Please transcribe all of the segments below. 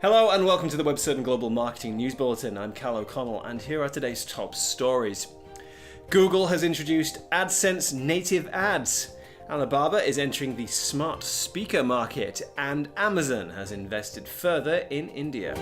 Hello and welcome to the Webcertain Global Marketing News Bulletin. I'm Cal O'Connell and here are today's top stories. Google has introduced AdSense Native ads. Alibaba is entering the smart speaker market and Amazon has invested further in India.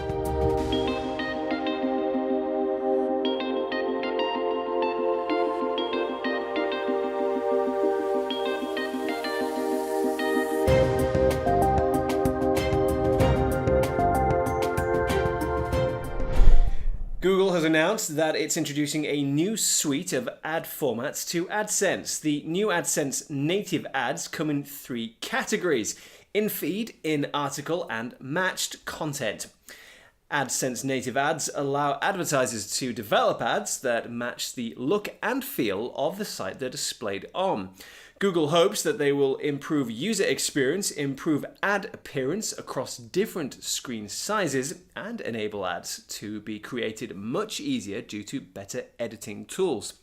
Google has announced that it's introducing a new suite of ad formats to AdSense. The new AdSense Native ads come in three categories: in-feed, in-article, and matched content. AdSense Native ads allow advertisers to develop ads that match the look and feel of the site they're displayed on. Google hopes that they will improve user experience, improve ad appearance across different screen sizes, and enable ads to be created much easier due to better editing tools.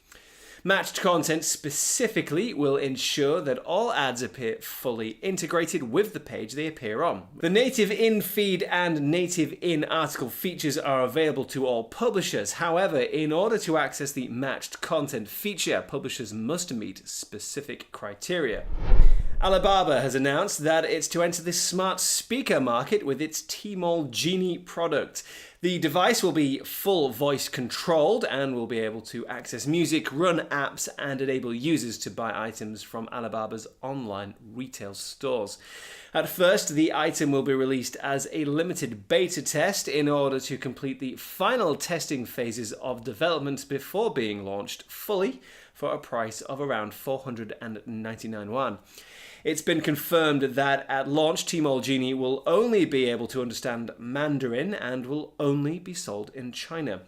Matched content specifically will ensure that all ads appear fully integrated with the page they appear on. The native in-feed and native in-article features are available to all publishers. However, in order to access the matched content feature, publishers must meet specific criteria. Alibaba has announced that it's to enter the smart speaker market with its Tmall Genie product. The device will be full voice controlled and will be able to access music, run apps, and enable users to buy items from Alibaba's online retail stores. At first, the item will be released as a limited beta test in order to complete the final testing phases of development before being launched fully for a price of around 499 yuan. It's been confirmed that at launch, Tmall Genie will only be able to understand Mandarin and will only be sold in China.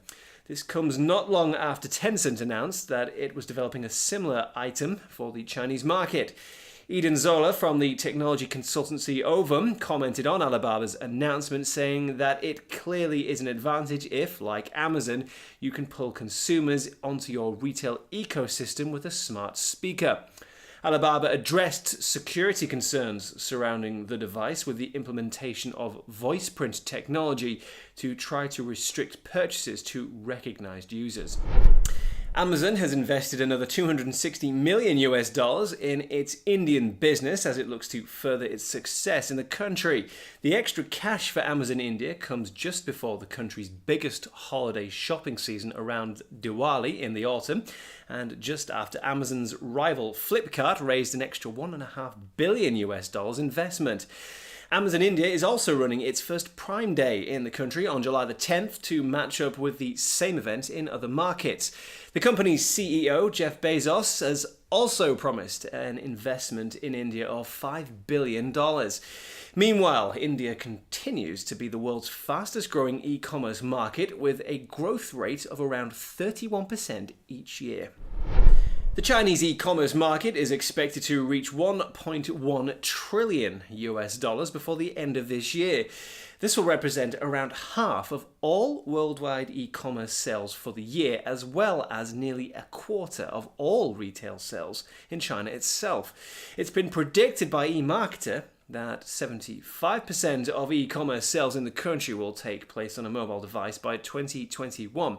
This comes not long after Tencent announced that it was developing a similar item for the Chinese market. Eden Zola from the technology consultancy Ovum commented on Alibaba's announcement, saying that it clearly is an advantage if, like Amazon, you can pull consumers onto your retail ecosystem with a smart speaker. Alibaba addressed security concerns surrounding the device with the implementation of voice print technology to try to restrict purchases to recognized users. Amazon has invested another $260 million in its Indian business as it looks to further its success in the country. The extra cash for Amazon India comes just before the country's biggest holiday shopping season around Diwali in the autumn, and just after Amazon's rival Flipkart raised an extra $1.5 billion investment. Amazon India is also running its first Prime Day in the country on July the 10th to match up with the same event in other markets. The company's CEO, Jeff Bezos, has also promised an investment in India of $5 billion. Meanwhile, India continues to be the world's fastest growing e-commerce market with a growth rate of around 31% each year. The Chinese e-commerce market is expected to reach $1.1 trillion before the end of this year. This will represent around half of all worldwide e-commerce sales for the year, as well as nearly a quarter of all retail sales in China itself. It's been predicted by eMarketer that 75% of e-commerce sales in the country will take place on a mobile device by 2021.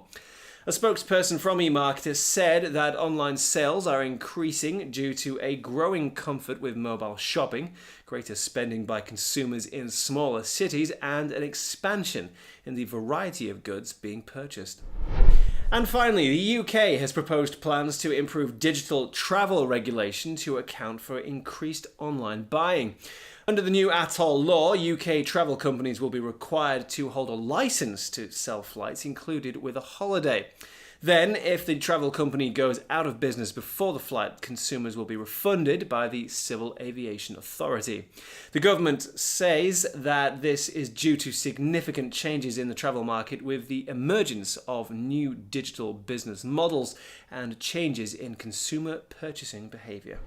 A spokesperson from eMarketer said that online sales are increasing due to a growing comfort with mobile shopping, greater spending by consumers in smaller cities, and an expansion in the variety of goods being purchased. And finally, the UK has proposed plans to improve digital travel regulation to account for increased online buying. Under the new ATOL law, UK travel companies will be required to hold a license to sell flights included with a holiday. Then, if the travel company goes out of business before the flight, consumers will be refunded by the Civil Aviation Authority. The government says that this is due to significant changes in the travel market with the emergence of new digital business models and changes in consumer purchasing behavior.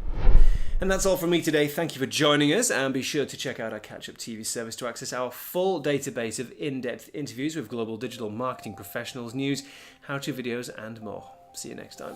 And that's all from me today. Thank you for joining us, and be sure to check out our Catch-Up TV service to access our full database of in-depth interviews with global digital marketing professionals, news, how-to videos, and more. See you next time.